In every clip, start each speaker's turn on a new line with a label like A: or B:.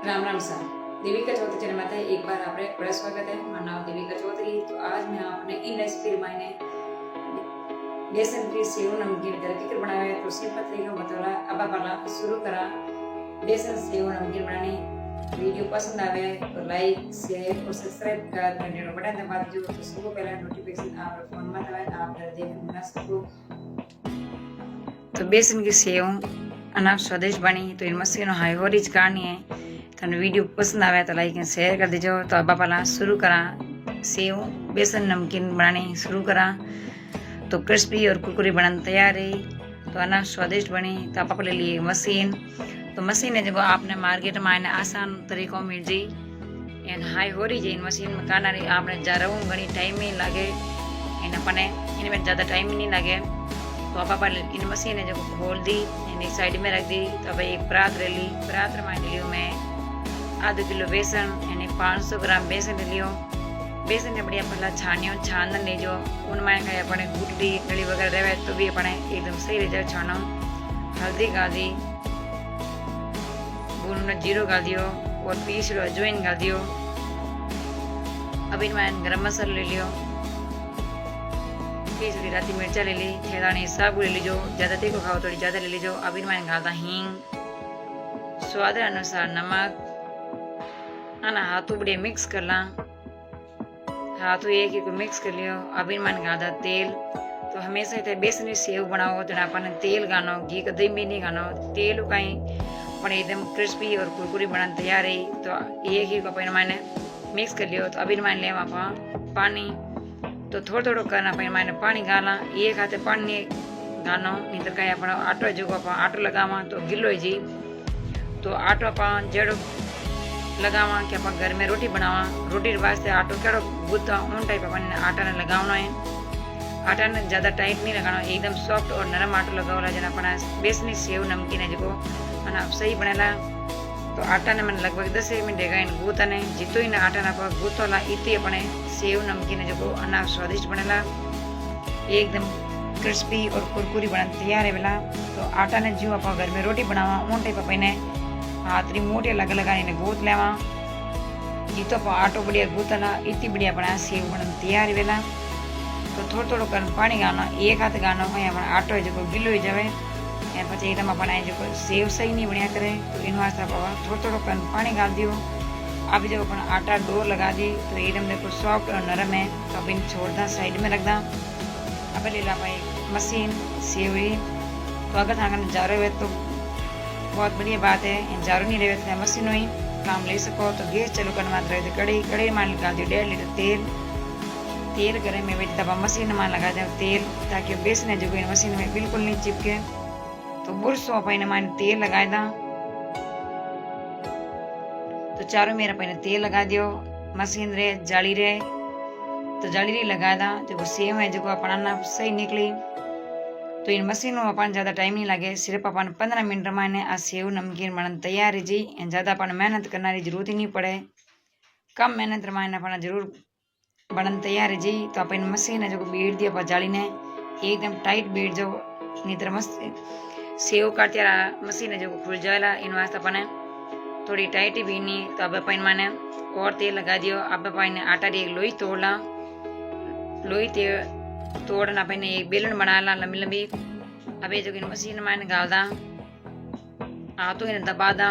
A: Ram Ram sir. Devika Chaudhary channel में एक बार आपका बड़ा स्वागत है। मेरा नाम देविका चौधरी। तो आज मैं आपने इन रेसिपी मैंने बेसन की सेव नमकीन का बनाया है। तो सिंपल तरीके में बताना अब वाला शुरू करा। बेसन सेव नमकीन बनानी वीडियो पसंद आवे तो लाइक शेयर और सब्सक्राइब कर घंटे को बटन दबा दीजिए तो सबको पहले नोटिफिकेशन आप फोन में आवे आप देखना सको। तो बेसन की सेव अनाप स्वादिष्ट बनी तो इन मशीनों हाई हो रिच करनी है। तो वीडियो पसंद आवे तो लाइक एंड शेयर कर दीजिए। तो अब पहला शुरू करा सेव बेसन नमकीन बनानी शुरू करा। तो क्रिस्पी और कुरकुरी बनाने तैयार है। तो अनाप स्वादिष्ट बनी। तो आप ले लिए मशीन। तो मशीन है जो आपने मार्केट में आने आसान तरीकों मिल जाए एंड हाई हो रही है। इन मशीन में कहना रही आपने ज़रा घनी टाइम नहीं लगे इन अपने इनमें ज़्यादा टाइम नहीं लगे। तो आप इन मशीन है जो खोल दी यानी साइड में रख दी। तो अब एक परात ले ली। परात में लियो मैं आधा किलो बेसन यानी 500 ग्राम बेसन ले लियो। बेसन ने बढ़िया पहला छानियो छान लीजो। उनमें कहीं अपने गुटली नली वगैरह रहे तो भी अपने एकदम सही रह जाए छानो। हल्दी डाल दी, भून जीरो डाल दियो और पीस लो अजवाइन डाल दियो। अब इनमें गरम मसाला ले लियो, पीस ली राती मिर्चा ले ली, थेदानी साबु ले लीजो। ज़्यादा तीखो खाओ थोड़ी ज़्यादा ले लीजो। अब इनमें डालता हींग, स्वाद अनुसार नमक। आना हाथों बढ़िया मिक्स कर ला। हाथों एक एक मिक्स कर लियो। अब इनमें डालता तेल। तो हमेशा इतने बेसन की सेव बनाओ तो अपन तेल गानो घी कदम भी नहीं गानो। तेल कहीं पर एकदम क्रिस्पी और कुरकुरी बनाने तैयार है। तो एक ही अपन मैंने मिक्स कर लियो। तो अब इनमें ले आप पानी। तो थोड़ा थोड़ा करना पे मैंने पानी गाला। एक हाथे पानी गानो नहीं तो कहीं अपना आटो जो आप आटो लगावा तो गिलो ही जी। तो आटो आप जड़ो लगावा कि आप घर में रोटी बनावा। रोटी वास्ते आटो कड़ो गुत्ता उन टाइप अपन आटा ने लगावना है। आटा ने ज़्यादा टाइट नहीं लगाना, एकदम सॉफ्ट और नरम आटो लगावला जना अपना बेसनी सेव नमकीन है जो आप सही बनेला। तो आटा ने मैंने लगभग 10 मिनट इन गूता ने जितो ही आटा ना गूतोला इतनी अपने सेव नमकीन जो अनाप स्वादिष्ट बनेला एकदम क्रिस्पी और कुरकुरी बनाने तैयार है बेला। तो आटा ने जो आप घर में रोटी बनावा उन टाइप अपने हाथ मोटी अलग लगाने गूत लेवा। जितो आप आटो बढ़िया गूतला इतनी बढ़िया अपना सेव बनाने तैयार है बेला। तो थोड़ा थोड़ा कर पानी गानो, एक हाथ गानो कहीं अपना आटो है जो गिलो ही जाए या पीछे एकदम अपना जो सेव सही नहीं बढ़िया करे। तो इन वास्ते आप थोड़ा थोड़ा कर पानी डाल दियो। अब जब अपना आटा डो लगा दी तो एकदम देखो सॉफ्ट और नरम है। तो अब इन छोड़ दा साइड में रख दा। अब ले ला पाई मशीन सेव हुई। तो अगर थाना जारो है तो बहुत बढ़िया बात है। जारो नहीं रहे तो मशीन हुई काम ले सको। तो गैस चालू करने मात्र रहे कड़ी कड़ी मान लगा दियो 1.5 लीटर तेल। तेल गर्म में दबा दबा मशीन में लगा दे तेल ताकि बेसन है जो मशीन में बिल्कुल नहीं चिपके। तो बुरसों अपने मैंने तेल लगाए दा। तो चारों मेरा पहले तेल लगा दियो मशीन रे जाली रे। तो जाली रे लगा दा जो सेव है जो अपना सही निकली। तो इन मशीन में अपन ज़्यादा टाइम नहीं लगे, सिर्फ अपन 15 मिनट में आ सेव नमकीन बनने तैयार है जी। ज़्यादा अपन मेहनत करने की जरूरत ही नहीं पड़े, कम मेहनत में अपना जरूर बनने तैयार है जी। तो अपन मशीन है जो बीट दी अपन जाली ने एकदम टाइट बीट जो नहीं तरह मस्त सेव काटते रहा मशीन है जो खुल जाएगा। इन वास्ते अपने थोड़ी टाइट ही बीनी। तो अब अपन मैंने और तेल लगा दियो। अब अपन आटा री एक लोई तोड़ला। लोई तोड़ना अपन एक बेलन बना ला लंबी लंबी। अब ये जो इन मशीन में डाल दा हाथों इन्हें दबा दा।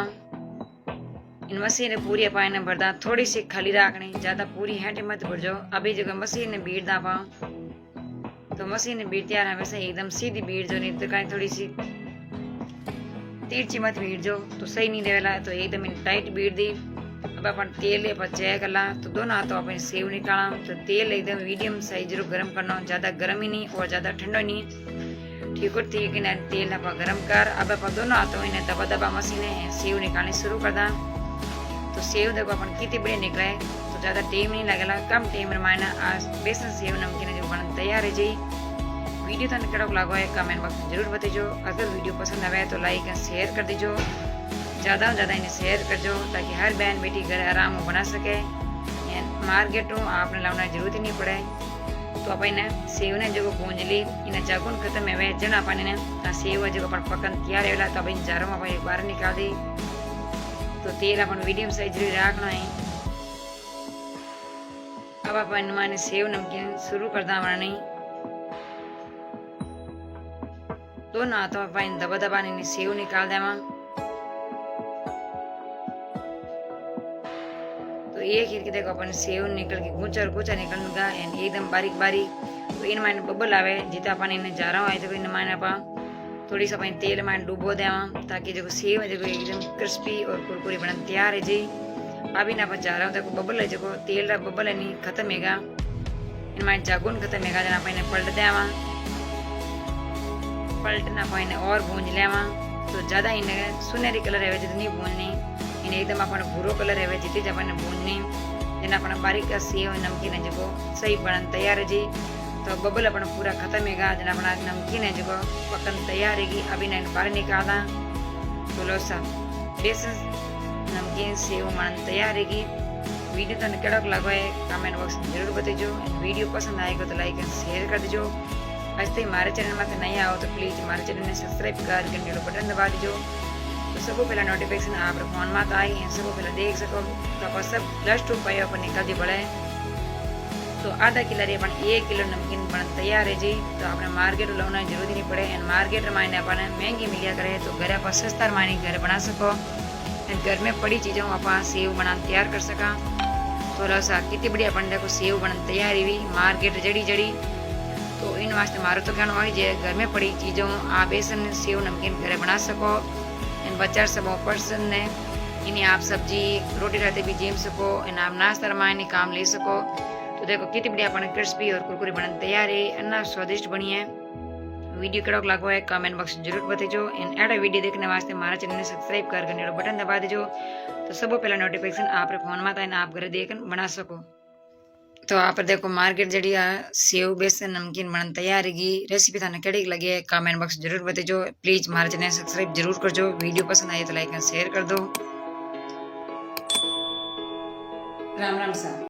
A: इन मशीन पूरी अपन भर दा, थोड़ी सी खाली रखनी, ज़्यादा पूरी हैंट मत भर जाओ। अभी जो मशीन बीट दा पा तो मशीन बीट तैयार हमेशा एकदम सीधी बीट जो नहीं तो कहीं थोड़ी सी तिरछी मत बीट जो तो सही नहीं रहेला। तो एकदम टाइट बीट दी। अब अपन तेल अपन चेक करला। तो दोनों हाथों अपन सेव निकाला। तो तेल एकदम मीडियम साइज जरूर गर्म करना, ज़्यादा गर्म ही नहीं और ज़्यादा ठंडा नहीं, ठीक और ठीक है। तेल आप गर्म कर अब अपन दोनों हाथों इन्हें दबा दबा मशीन सेव निकालनी शुरू कर दा। तो सेव देखो अपन कितनी बढ़िया निकला है। तो ज़्यादा टाइम नहीं लगेगा, कम टाइम में मायना आज बेसन सेव नमकीन जो बनने तैयार है जी। वीडियो तो कड़क लागो है कमेंट बॉक्स में जरूर बताइए। अगर वीडियो पसंद आवे तो लाइक एंड शेयर कर दीजिए, ज़्यादा से ज़्यादा इन्हें शेयर कर दो ताकि हर बहन बेटी घर आराम बना सके। मार्केट आपने लाना जरूरत ही नहीं पड़े। तो आप इन्हें सेव ने जो गूंज ली इन्हें जागुन खत्म है जन अपन सेव जो अपन पकन तैयार है। तो अब इन जारों में बाहर निकाल दी। तो तेल अपन मीडियम साइज रखना है। अब अपन मैंने सेव नमकीन शुरू कर दा बनानी। दोनों हाथों में दबा दबा सेव निकाल देवा। तो एक ही देखो अपन सेव निकल के गुचा निकल गा एकदम बारीक बारीक। तो इन मैंने बबल आवे जिते अपन इन्हें जा रहा है तो इन मैंने आप थोड़ी सा अपन तेल में डूबो देवा ताकि जो सेव है जो एकदम क्रिस्पी और कुरकुरी बन तैयार है जी। अभी ना अपन जा रहा हूँ देखो बबल है जो तेल रा बबल है नहीं खत्म हैगा। इन मैंने जागुन खत्म हैगा जना अपन पलट देवा। पलटना अपन और भूंज लेवा। तो ज्यादा इन्हें सुनहरी कलर है जितनी भूंजनी इन्हें एकदम अपन भूरो कलर है जितनी अपन भूंजनी जना अपन बारीक का सेव नमकीन है जो सही बन तैयार है जी। तो बबल अपन पूरा खत्म हैगा जना अपना नमकीन है जो पकन तैयार हैगी। अभी ना बाहर निकालना। तो लो सा बेसन नमकीन सेव मन तैयार हैगी। वीडियो तो कड़क लगो है कमेंट बॉक्स में जरूर बताइए। वीडियो पसंद आएगा तो लाइक एंड शेयर कर दीजिए। आज तक हमारे चैनल में नहीं आओ तो प्लीज हमारे चैनल ने सब्सक्राइब कर घंटे बटन दबा दीजिए। तो सबको पहला नोटिफिकेशन आप फोन में आई सबको पहले देख सको। तो आप सब लास्ट पाए अपन निकल दी पड़े। तो आधा किलो रे अपन 1 किलो नमकीन बन तैयार है जी। तो अपने मार्केट लाना जरूरी नहीं पड़े एंड मार्केट मायने अपन महंगी मिलिया करे तो घर आप सस्ता मायने घर बना सको एंड घर में पड़ी चीज़ों आप सेव बना तैयार कर सका। थोड़ा सा कितनी बड़ी अपन देखो सेव बन तैयार हुई मार्केट जड़ी जड़ी। तो इन वास्ते मारो तो कहना वही जे घर में पड़ी चीज़ों आप बेसन सेव नमकीन घर बना सको एंड बच्चा सब पर्सन ने इन्हें आप सब्जी रोटी रहते भी जेम सको एंड आप नाश्ता मायने काम ले सको। तो देखो कितनी बढ़िया अपन क्रिस्पी और कुरकुरी बनन तैयार है अन्ना स्वादिष्ट बनी है। वीडियो कड़क लगो है कमेंट बॉक्स में जरूर बताइए एंड एडा वीडियो देखने वास्ते हमारा चैनल ने सब्सक्राइब कर घंटे बटन दबा दीजिए। तो सब पहला नोटिफिकेशन आप फोन में आता है आप घर देख बना सको। तो आप देखो मार्केट जड़ी सेव बेसन नमकीन बनन तैयार है। रेसिपी थाने कड़ी लगी है कमेंट बॉक्स जरूर बताइए। प्लीज हमारे चैनल सब्सक्राइब जरूर कर जो। वीडियो पसंद आई तो लाइक एंड शेयर कर दो। राम राम सा।